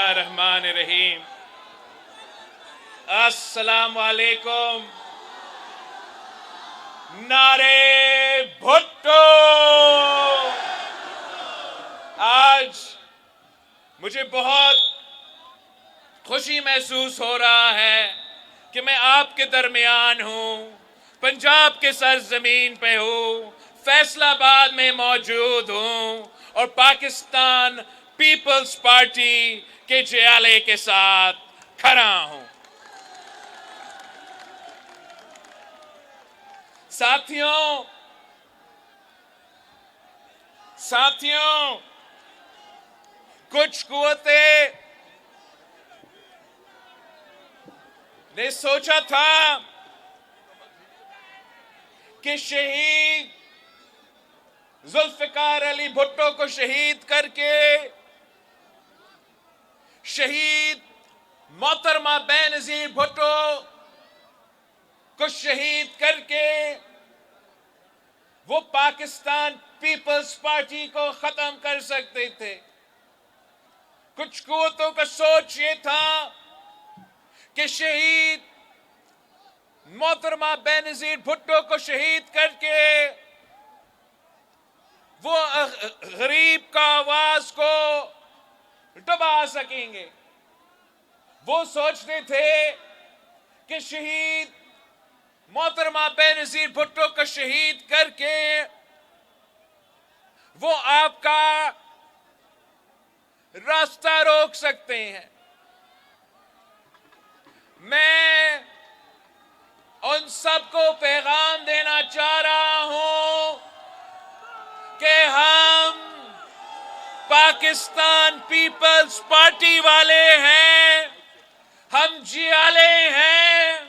बिस्मिल्लाहिर्रहमानिर्रहीम। अस्सलाम वालेकुम। नारे भुट्टो। आज मुझे बहुत खुशी महसूस हो रहा है कि मैं आपके दरमियान हूँ, पंजाब के सरजमीन पे हूँ, फैसलाबाद में मौजूद हूँ और पाकिस्तान पीपल्स पार्टी के जियाले के साथ खड़ा हूँ। साथियों, कुछ कुव्वतें ने सोचा था कि शहीद जुल्फिकार अली भुट्टो को शहीद करके, शहीद मोहतरमा बेनजीर भुट्टो को शहीद करके वो पाकिस्तान पीपल्स पार्टी को खत्म कर सकते थे। कुछ कुव्वतों का सोच ये था कि शहीद मोहतरमा बेनजीर भुट्टो को शहीद करके वो गरीब का आवाज को दबा सकेंगे। वो सोचते थे कि शहीद मोहतरमा बेनजीर भुट्टो को शहीद करके वो आपका रास्ता रोक सकते हैं। मैं उन सबको पैगाम देना चाह रहा हूं कि हम पाकिस्तान पीपल्स पार्टी वाले हैं, हम जियाले हैं,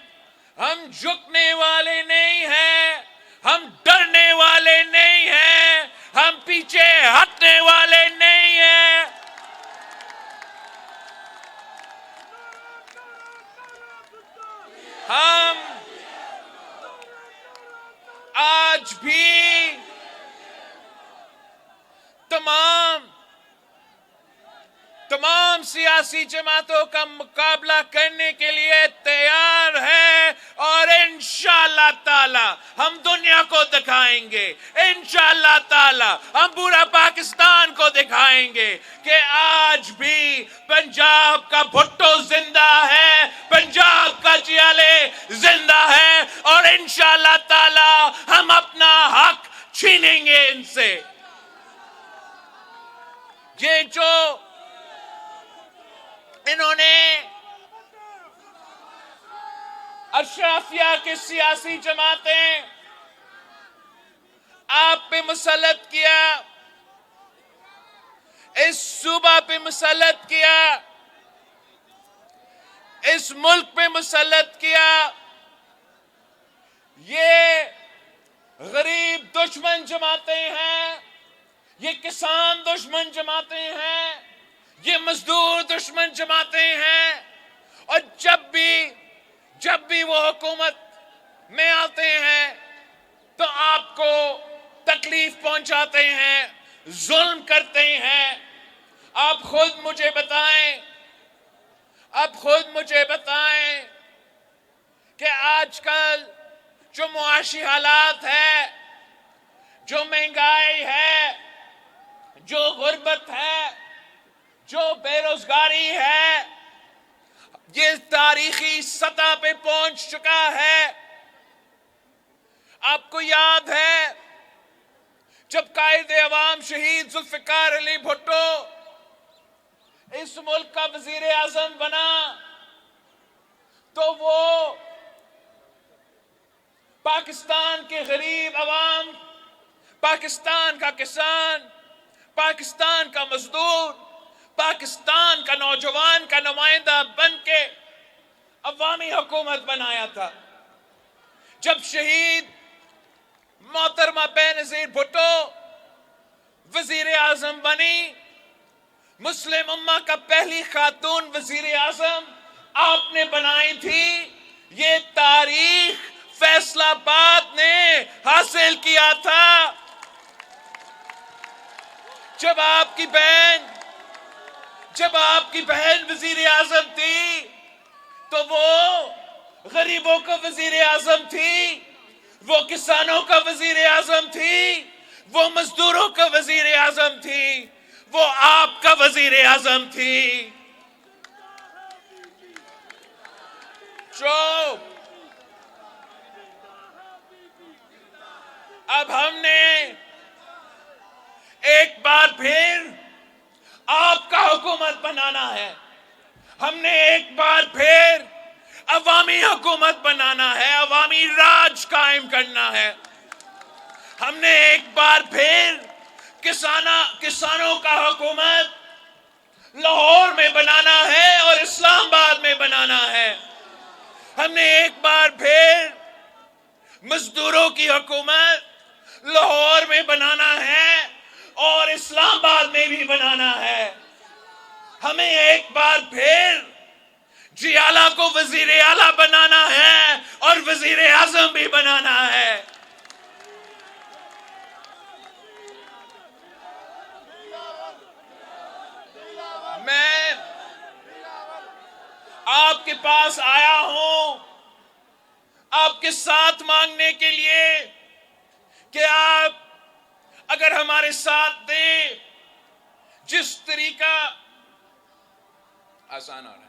हम झुकने वाले नहीं हैं, हम डरने वाले नहीं हैं, हम पीछे हटने वाले नहीं हैं। हम आज भी तमाम सियासी जमातों का मुकाबला करने के लिए तैयार है और इंशाअल्लाह ताला हम दुनिया को दिखाएंगे, इंशाअल्लाह ताला हम पूरा पाकिस्तान को दिखाएंगे कि आज भी पंजाब का भुट्टो जिंदा है, पंजाब का जियाले जिंदा है और इंशाअल्लाह ताला हम अपना हक छीनेंगे इनसे। ये जो इन्होंने अशराफिया के सियासी जमातें आप पे मुसल्लत किया, इस सूबा पे मुसल्लत किया, इस मुल्क पे मुसल्लत किया, ये गरीब दुश्मन जमातें हैं, ये किसान दुश्मन जमातें हैं, ये मजदूर दुश्मन जमातें हैं और जब भी वो हुकूमत में आते हैं तो आपको तकलीफ पहुंचाते हैं, जुल्म करते हैं। आप खुद मुझे बताएं कि आजकल जो मुआशी हालात है, जो महंगाई है, जो गुर्बत है, जो बेरोजगारी है, ये तारीखी सतह पे पहुंच चुका है। आपको याद है जब कायदे अवाम शहीद जुल्फिकार अली भुट्टो इस मुल्क का वजीर आजम बना तो वो पाकिस्तान के गरीब अवाम, पाकिस्तान का किसान, पाकिस्तान का मजदूर, पाकिस्तान का नौजवान का नुमाइंदा बन के अवामी हुकूमत बनाया था। जब शहीद मोहतरमा बेनजीर भुट्टो वजीर आजम बनी, मुस्लिम उम्मा का पहली खातून वजीर आजम आपने बनाई थी, ये तारीख फैसलाबाद ने हासिल किया था। जब आपकी बहन जब आपकी बहन वजीर आजम थी तो वो गरीबों का वजीर आजम थी, वो किसानों का वजीर आजम थी, वो मजदूरों का वजीर आजम थी, वो आपका वजीर आजम थी। जो अब हमने एक बार फिर आपका हुकूमत बनाना है, हमने एक बार फिर अवामी हुकूमत बनाना है, अवामी राज कायम करना है। हमने एक बार फिर किसानों का हुकूमत लाहौर में बनाना है और इस्लामाबाद में बनाना है। हमने एक बार फिर मजदूरों की हुकूमत लाहौर में बनाना है और इस्लामाबाद में भी बनाना है। हमें एक बार फिर जियाला को वजीर आला बनाना है और वजीर आजम भी बनाना है। मैं आपके पास आया हूं आपके साथ मांगने के लिए कि आप अगर हमारे साथ दे, जिस तरीका आसान हो रहा है।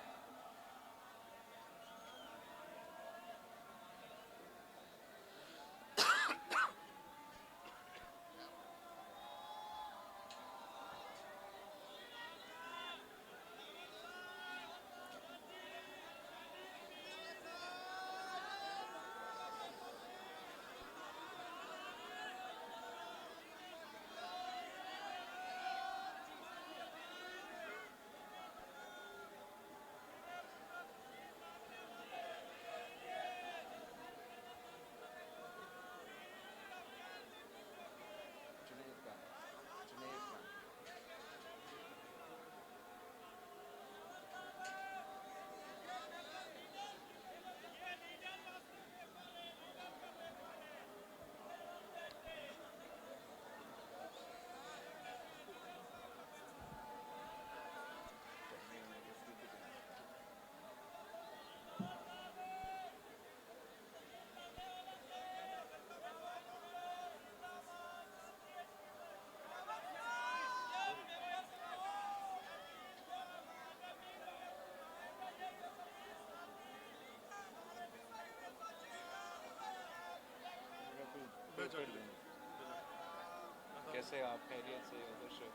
कैसे आप खैरियत से खुश हो?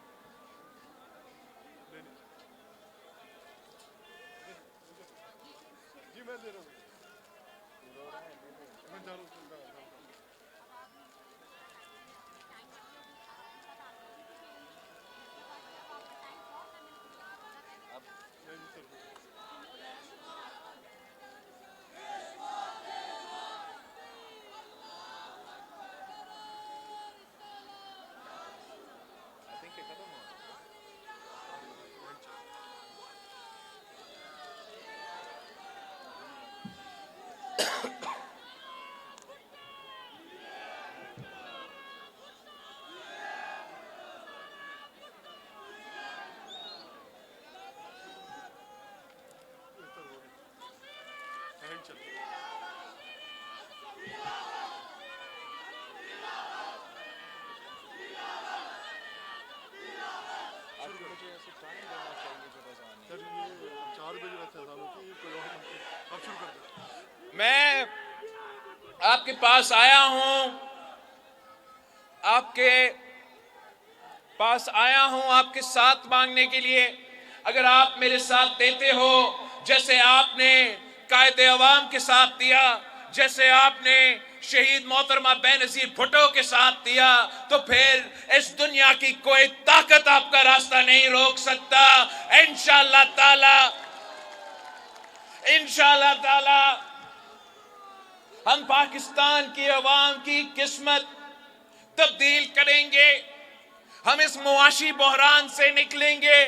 जी मैं दे रहा हूँ, मैं जा रहा हूँ। मैं आपके पास आया हूं आपके साथ मांगने के लिए। अगर आप मेरे साथ देते हो, जैसे आपने कायदे अवाम के साथ दिया, जैसे आपने शहीद मोहतरमा बेनज़ीर भुट्टो के साथ दिया, तो फिर इस दुनिया की कोई ताकत आपका रास्ता नहीं रोक सकता। इंशाअल्लाह ताला हम पाकिस्तान की अवाम की किस्मत तब्दील करेंगे। हम इस मुआशी बहरान से निकलेंगे।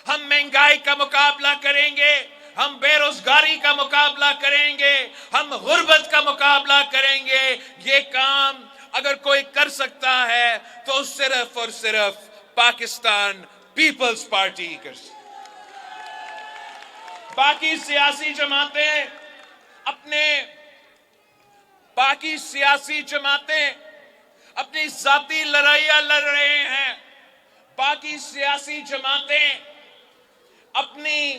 हम महंगाई का मुकाबला करेंगे, हम बेरोजगारी का मुकाबला करेंगे, हम गुर्बत का मुकाबला करेंगे। ये काम अगर कोई कर सकता है तो सिर्फ और सिर्फ पाकिस्तान पीपल्स पार्टी कर सकती है। बाकी सियासी जमातें अपने बाकी सियासी जमातें अपनी जाती लड़ाइयां लड़ रहे हैं। बाकी सियासी जमातें अपनी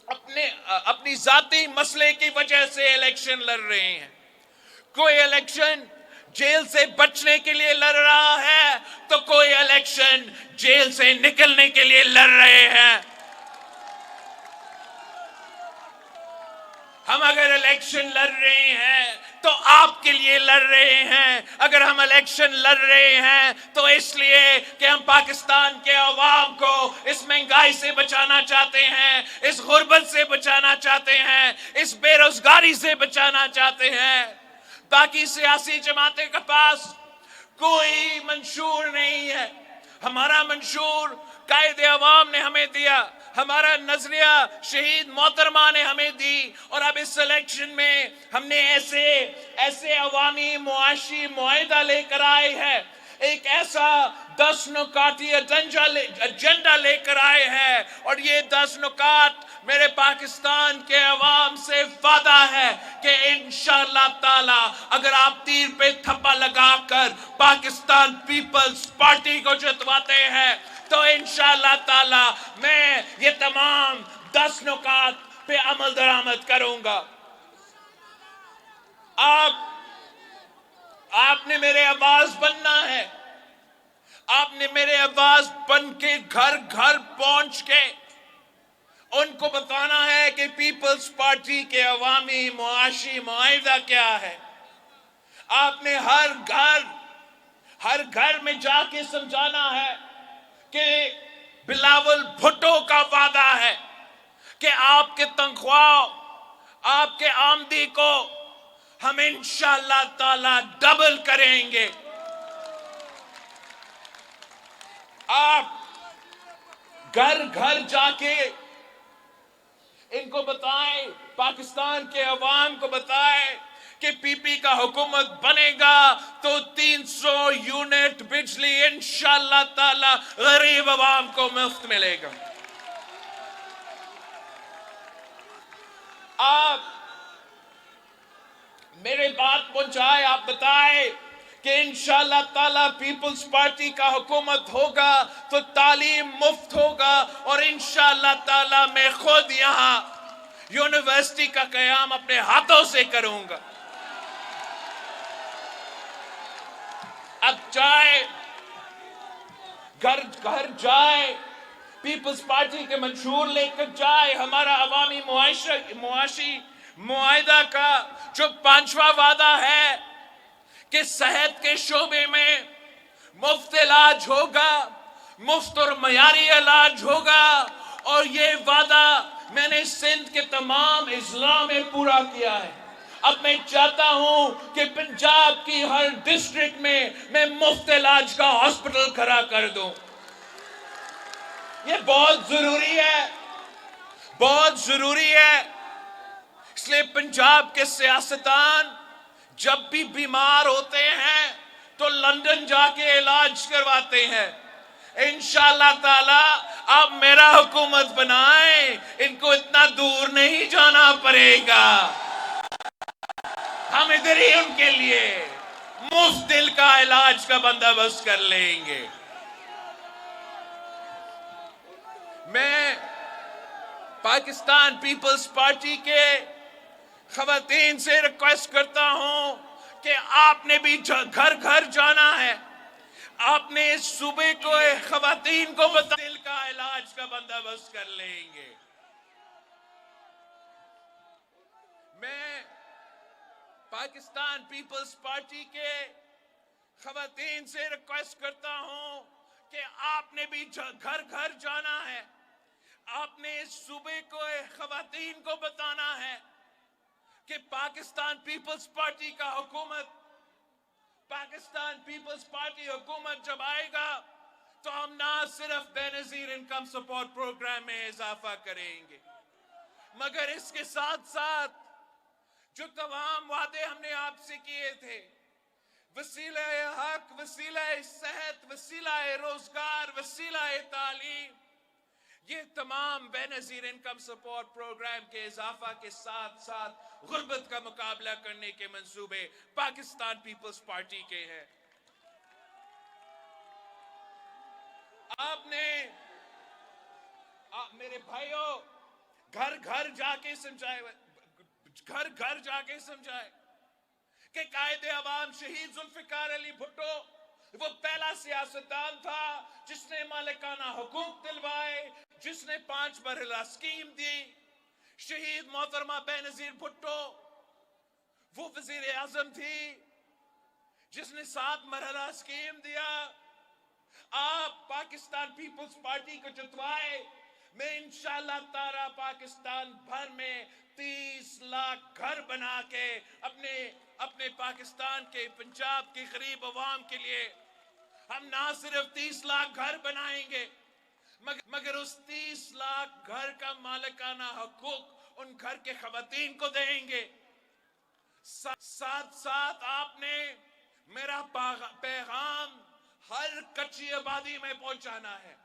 अपने अपनी जाती मसले की वजह से इलेक्शन लड़ रहे हैं। कोई इलेक्शन जेल से बचने के लिए लड़ रहा है तो कोई इलेक्शन जेल से निकलने के लिए लड़ रहे हैं। हम अगर इलेक्शन लड़ रहे हैं तो आपके लिए लड़ रहे हैं। अगर हम इलेक्शन लड़ रहे हैं तो इसलिए कि हम पाकिस्तान के अवाम को इस महंगाई से बचाना चाहते हैं, इस गुर्बत से बचाना चाहते हैं, इस बेरोजगारी से बचाना चाहते हैं। बाकी सियासी जमातें के पास कोई मंशूर नहीं है। हमारा मंशूर कायदे अवाम ने हमें दिया, हमारा नजरिया शहीद मोहतरमा ने हमें दी, और अब इस इलेक्शन में हमने ऐसे अवामी मुआशी मुआहिदा लेकर आए हैं, एक ऐसा 10 नुकाती एजेंडा लेकर आए हैं। और ये 10 नुकात मेरे पाकिस्तान के अवाम से वादा है कि इंशाअल्लाह ताला अगर आप तीर पे थप्पा लगाकर पाकिस्तान पीपल्स पार्टी को जितवाते हैं तो इंशाअल्लाह ताला मैं ये तमाम 10 नुकात पे अमल दरामद करूंगा। आपने मेरे आवाज बनना है। आपने मेरे आवाज बन के घर घर पहुंच के उनको बताना है कि पीपल्स पार्टी के अवामी मुआशी मुआहिदा क्या है। आपने हर घर में जाके समझाना है कि बिलावल भुट्टो का वादा है कि आपके तनख्वाह आपके आमदी को हम इंशाअल्लाह ताला डबल करेंगे। आप घर घर जाके इनको बताएं, पाकिस्तान के अवाम को बताएं कि पीपी का हुकूमत बनेगा तो 300 यूनिट बिजली इंशाअल्लाह ताला गरीब अवाम को मुफ्त मिलेगा। आप मेरे बात पहुंचाए, आप बताएं कि इंशाअल्लाह ताला पीपल्स पार्टी का हुकूमत होगा तो तालीम मुफ्त होगा, और इंशाअल्लाह ताला मैं खुद यहां यूनिवर्सिटी का कयाम अपने हाथों से करूंगा। अब जाए घर घर जाए, पीपल्स पार्टी के मंशूर लेकर जाए, हमारा अवामी मुआशी मुआहिदा का जो 5वां वादा है कि सेहत के शोबे में मुफ्त इलाज होगा, मुफ्त और मयारी इलाज होगा, और ये वादा मैंने सिंध के तमाम अजला में पूरा किया है। अब मैं चाहता हूं कि पंजाब की हर डिस्ट्रिक्ट में मैं मुफ्त इलाज का हॉस्पिटल खड़ा कर दूं। ये बहुत जरूरी है, बहुत जरूरी है। इसलिए पंजाब के सियासतदान जब भी बीमार होते हैं तो लंदन जाके इलाज करवाते हैं। इंशाअल्लाह ताला आप मेरा हुकूमत बनाएं, इनको इतना दूर नहीं जाना पड़ेगा। हम इधर ही उनके लिए मुफ्त दिल का इलाज का बंदोबस्त कर लेंगे। मैं पाकिस्तान पीपल्स पार्टी के खवातीन से रिक्वेस्ट करता हूं कि आपने भी घर घर जाना है। आपने इस सूबे को खवातीन को बता दिल का इलाज का बंदोबस्त कर लेंगे। मैं पाकिस्तान पीपल्स पार्टी के खवातीन से रिक्वेस्ट करता हूं कि आपने भी घर घर जाना है। आपने इस सूबे को खवातीन को बताना है कि पाकिस्तान पीपल्स पार्टी का हुकूमत, पाकिस्तान पीपल्स पार्टी हुकूमत जब आएगा तो हम ना सिर्फ बेनजीर इनकम सपोर्ट प्रोग्राम में इजाफा करेंगे, मगर इसके साथ साथ जो तमाम वादे हमने आपसे किए थे, वसीला हक, वसीला सेहत, वसीला रोजगार, वसीला तालीम, ये तमाम बेनजीर इनकम सपोर्ट प्रोग्राम के इजाफा के साथ साथ गुर्बत का मुकाबला करने के मंसूबे पाकिस्तान पीपल्स पार्टी के हैं। आपने मेरे भाइयों घर घर जाके समझाए कि कायदे अवाम शहीद जुल्फिकार अली भुट्टो वो पहला सियासतदान था जिसने मालिकाना हुकूक दिलवाए, जिसने 5 मरहला स्कीम दी। शहीद मोहतरमा बेनजीर भुट्टो वो वजीर आजम थी जिसने 7 मरहला स्कीम दिया। आप पाकिस्तान पीपल्स पार्टी को जितवाए, मैं इंशाअल्लाह ताला पाकिस्तान भर में 30 लाख घर बना के अपने पाकिस्तान के पंजाब के गरीब अवाम के लिए हम ना सिर्फ 30 लाख घर बनाएंगे मगर उस 30 लाख घर का मालिकाना हकूक उन घर के खवातीन को देंगे। साथ साथ आपने मेरा पैगाम हर कच्ची आबादी में पहुंचाना है।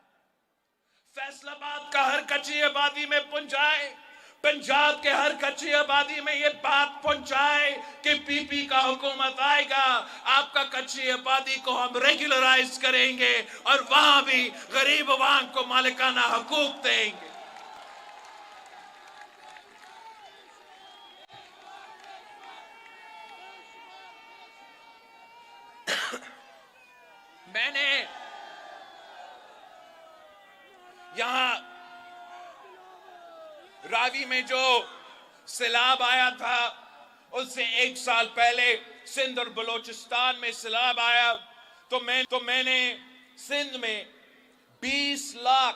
फैसलाबाद का हर कच्ची आबादी में पहुंचाए, पंजाब के हर कच्ची आबादी में ये बात पहुंचाए कि पीपी का हुकूमत आएगा, आपका कच्ची आबादी को हम रेगुलराइज करेंगे और वहां भी गरीब अवाम को मालिकाना हकूक देंगे। मैंने यहां रावी में जो सैलाब आया था उससे 1 साल पहले सिंध और बलोचिस्तान में सैलाब आया तो मैंने सिंध में 20 लाख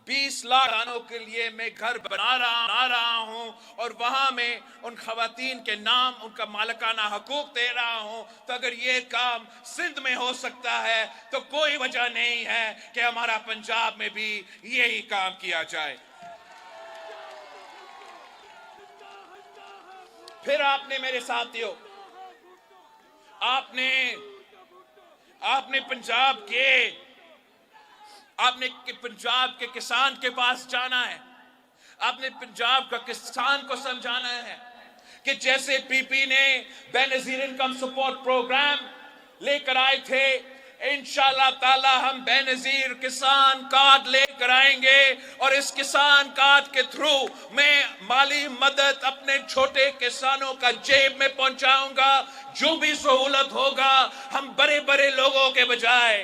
किसानों के लिए मैं घर बना रहा हूं और वहां में उन खवातीन के नाम उनका मालिकाना हकूक दे रहा हूं। तो अगर ये काम सिंध में हो सकता है तो कोई वजह नहीं है कि हमारा पंजाब में भी यही काम किया जाए। फिर आपने मेरे साथियों आपने पंजाब के किसान के पास जाना है, आपने पंजाब का किसान को समझाना है कि जैसे पीपी ने बेनजीर इनकम सपोर्ट प्रोग्राम लेकर आए थे, इंशाअल्लाह ताला हम बेनजीर किसान कार्ड लेकर आएंगे और इस किसान कार्ड के थ्रू मैं माली मदद अपने छोटे किसानों का जेब में पहुंचाऊंगा। जो भी सहूलत होगा हम बड़े बड़े लोगों के बजाय,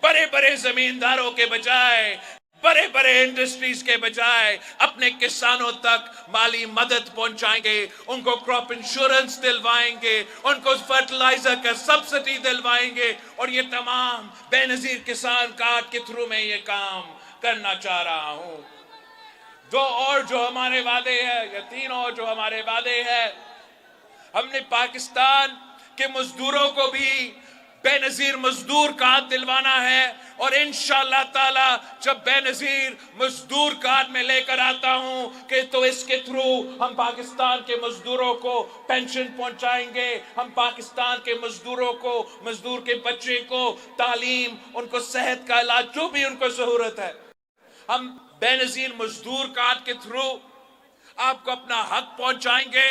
बड़े बड़े जमींदारों के बजाय, बड़े बड़े इंडस्ट्रीज के बजाय अपने किसानों तक माली मदद पहुंचाएंगे, उनको क्रॉप इंश्योरेंस दिलवाएंगे, उनको फर्टिलाइजर का सब्सिडी दिलवाएंगे और ये तमाम बेनजीर किसान कार्ड के थ्रू मैं ये काम करना चाह रहा हूं। 2 और जो हमारे वादे हैं या 3 और जो हमारे वादे हैं, हमने पाकिस्तान के मजदूरों को भी बेनजीर मजदूर कार्ड दिलवाना है और इंशाअल्लाह ताला जब बेनजीर मजदूर कार्ड में लेकर आता हूं कि तो इसके थ्रू हम पाकिस्तान के मजदूरों को पेंशन पहुंचाएंगे, हम पाकिस्तान के मजदूरों को, मजदूर के बच्चे को तालीम, उनको सेहत का इलाज, जो भी उनको जरूरत है, हम बेनजीर मजदूर कार्ड के थ्रू आपको अपना हक पहुंचाएंगे।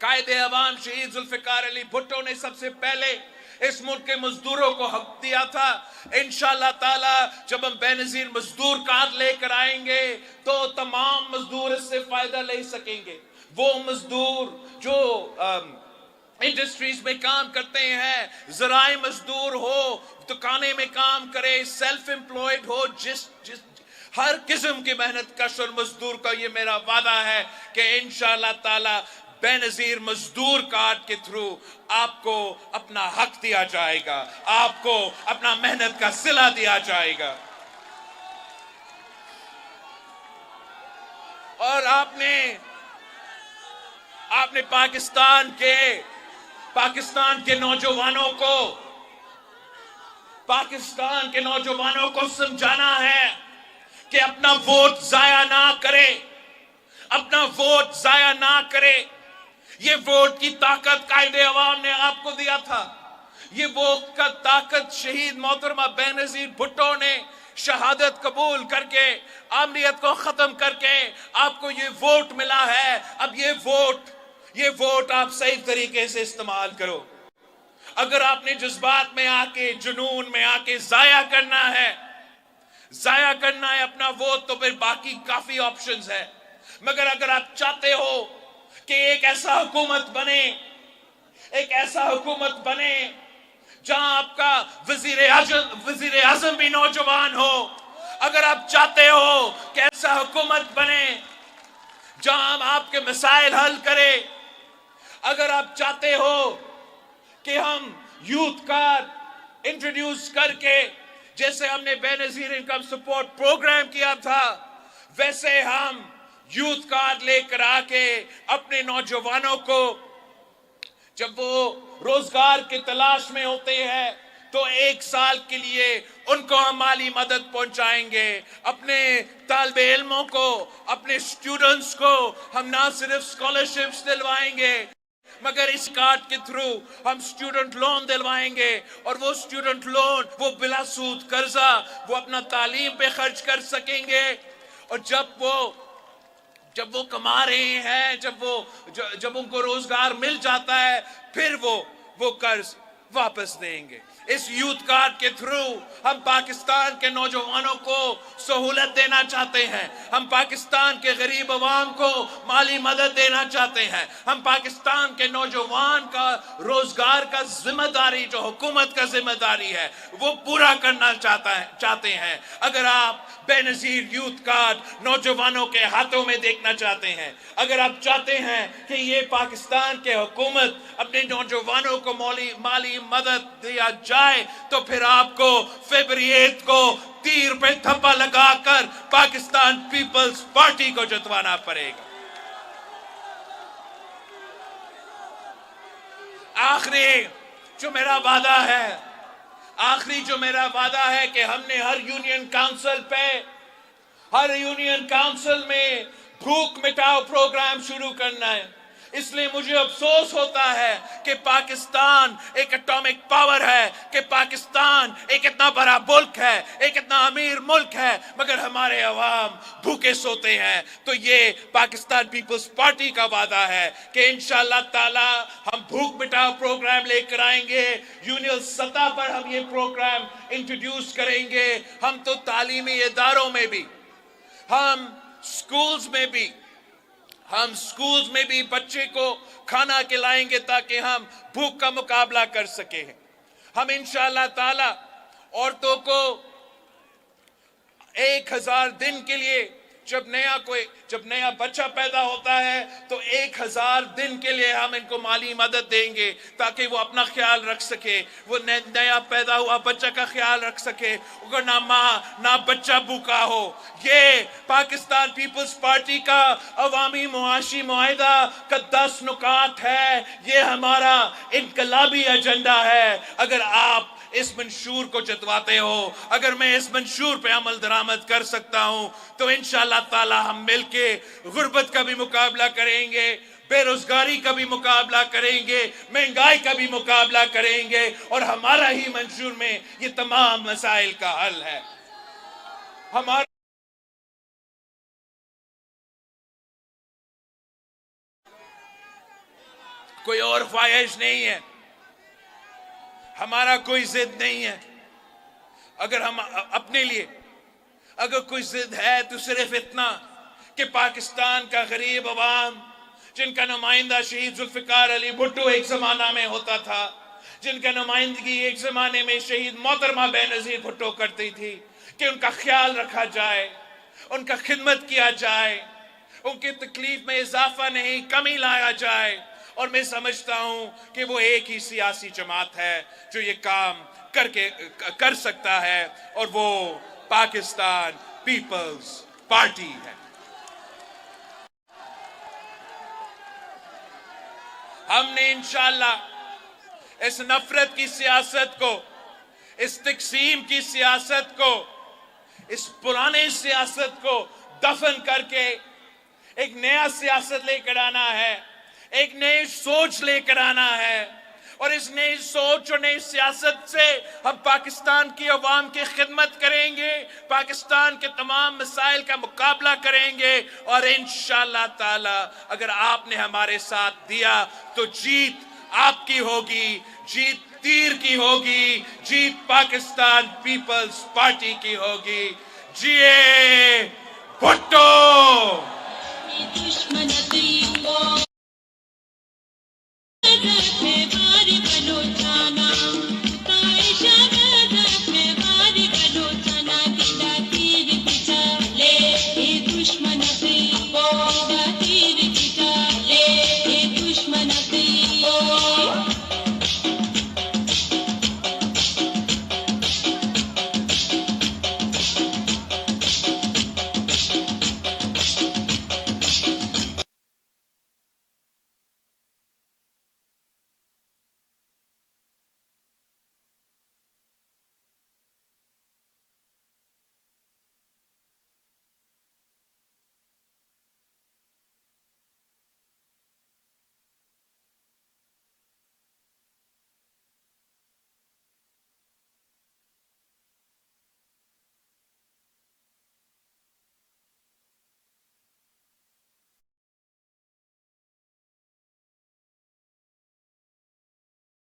कायदे अवाम शहीद जुल्फिकार अली भुट्टो ने सबसे पहले इस मुल्क के मजदूरों को हक दिया था। इंशाअल्लाह ताला जब हम बेनजीर मजदूर कार्ड लेकर आएंगे तो तमाम मजदूर इससे फायदा ले सकेंगे। वो मजदूर जो इंडस्ट्रीज में काम करते हैं, ज़राई मजदूर हो, दुकानें में काम करे, सेल्फ एम्प्लॉयड हो, जिस हर किस्म की मेहनत कश और मजदूर का ये मेरा वादा है कि इंशाअल्लाह ताला बेनजीर मजदूर कार्ड के थ्रू आपको अपना हक दिया जाएगा, आपको अपना मेहनत का सिला दिया जाएगा। और आपने पाकिस्तान के नौजवानों को समझाना है कि अपना वोट जाया ना करे। ये वोट की ताकत कायदे अवाम ने आपको दिया था, ये वोट का ताकत शहीद मोहतरमा बेनजीर भुट्टो ने शहादत कबूल करके, आमरीत को खत्म करके आपको ये वोट मिला है। अब ये वोट आप सही तरीके से इस्तेमाल करो। अगर आपने जज्बात में आके, जुनून में आके जाया करना है अपना वोट, तो फिर बाकी काफी ऑप्शंस है। मगर अगर आप चाहते हो कि एक ऐसा हुकूमत बने जहां आपका वजीर आजम भी नौजवान हो, अगर आप चाहते हो कि ऐसा हुकूमत बने जहां हम आपके मसाइल हल करें, अगर आप चाहते हो कि हम यूथ कार्ड इंट्रोड्यूस करके, जैसे हमने बेनजीर इनकम सपोर्ट प्रोग्राम किया था, वैसे हम यूथ कार्ड लेकर आके अपने नौजवानों को, जब वो रोजगार की तलाश में होते हैं, तो 1 साल के लिए उनको हम माली मदद पहुंचाएंगे। अपने तालिबे इल्मों को, अपने स्टूडेंट्स को हम ना सिर्फ स्कॉलरशिप्स दिलवाएंगे, मगर इस कार्ड के थ्रू हम स्टूडेंट लोन दिलवाएंगे। और वो स्टूडेंट लोन, वो बिला सूद कर्जा, वो अपना तालीम पे खर्च कर सकेंगे। और जब वो कमा रहे हैं, जब उनको रोजगार मिल जाता है, फिर वो कर्ज वापस देंगे। इस यूथ कार्ड के थ्रू हम पाकिस्तान के नौजवानों को सहूलत देना चाहते हैं। हम पाकिस्तान के गरीब अवाम को माली मदद देना चाहते हैं। हम पाकिस्तान के नौजवान का रोजगार का जिम्मेदारी, जो हुकूमत का जिम्मेदारी है, वो पूरा करना चाहते हैं। अगर आप बेनजीर यूथ कार्ड नौजवानों के हाथों में देखना चाहते हैं, अगर आप चाहते हैं कि ये पाकिस्तान के हुकूमत अपने नौजवानों को माली मदद दिया जाए, तो फिर आपको फरवरी 8 को तीर पे थप्पा लगाकर पाकिस्तान पीपल्स पार्टी को जितवाना पड़ेगा। आखिरी जो मेरा वादा है कि हमने हर यूनियन काउंसिल में भूख मिटाओ प्रोग्राम शुरू करना है। इसलिए मुझे अफसोस होता है कि पाकिस्तान एक एटॉमिक पावर है, कि पाकिस्तान एक इतना बड़ा मुल्क है, एक इतना अमीर मुल्क है, मगर हमारे अवाम भूखे सोते हैं। तो ये पाकिस्तान पीपल्स पार्टी का वादा है कि इंशाअल्लाह ताला हम भूख मिटाओ प्रोग्राम लेकर आएंगे। यूनियन सतह पर हम ये प्रोग्राम इंट्रोड्यूस करेंगे। हम तो तालीमी इदारों में भी, हम स्कूल्स में भी बच्चे को खाना खिलाएंगे ताकि हम भूख का मुकाबला कर सके। हम इंशाअल्लाह ताला औरतों को 1000 दिन के लिए, जब नया बच्चा पैदा होता है, तो 1000 दिन के लिए हम इनको माली मदद देंगे ताकि वो अपना ख्याल रख सके, वो नया पैदा हुआ बच्चा का ख्याल रख सके, अगर ना माँ ना बच्चा भूखा हो। ये पाकिस्तान पीपल्स पार्टी का अवामी मुआशी मुआहिदा का 10 नुकात है। ये हमारा इनकलाबी एजेंडा है। अगर आप इस मंशूर को जितवाते हो, अगर मैं इस मंशूर पे अमल दरामद कर सकता हूं, तो इंशाअल्लाह ताला हम मिलके गुर्बत का भी मुकाबला करेंगे, बेरोजगारी का भी मुकाबला करेंगे, महंगाई का भी मुकाबला करेंगे, और हमारा ही मंशूर में ये तमाम मसाइल का हल है। हमारा कोई और ख्वाहिश नहीं है, हमारा कोई जिद नहीं है। अगर हम अपने लिए अगर कोई जिद है, तो सिर्फ इतना कि पाकिस्तान का गरीब अवाम, जिनका नुमाइंदा शहीद जुल्फिकार अली भुट्टो एक जमाना में होता था, जिनका नुमाइंदगी एक जमाने में शहीद मोहतरमा बेनजीर भुट्टो करती थी, कि उनका ख्याल रखा जाए, उनका खिदमत किया जाए, उनकी तकलीफ में इजाफा नहीं कमी लाया जाए। और मैं समझता हूं कि वो एक ही सियासी जमात है जो ये काम कर सकता है, और वो पाकिस्तान पीपल्स पार्टी है। हमने इंशाअल्लाह इस नफरत की सियासत को, इस तकसीम की सियासत को, इस पुराने सियासत को दफन करके एक नया सियासत लेकर आना है, एक नई सोच लेकर आना है। और इस नई सोच और नई सियासत से हम पाकिस्तान की अवाम की खिदमत करेंगे, पाकिस्तान के तमाम मसाइल का मुकाबला करेंगे और इंशाअल्लाह ताला अगर आपने हमारे साथ दिया तो जीत आपकी होगी, जीत तीर की होगी, जीत पाकिस्तान पीपल्स पार्टी की होगी। जिए भुट्टो।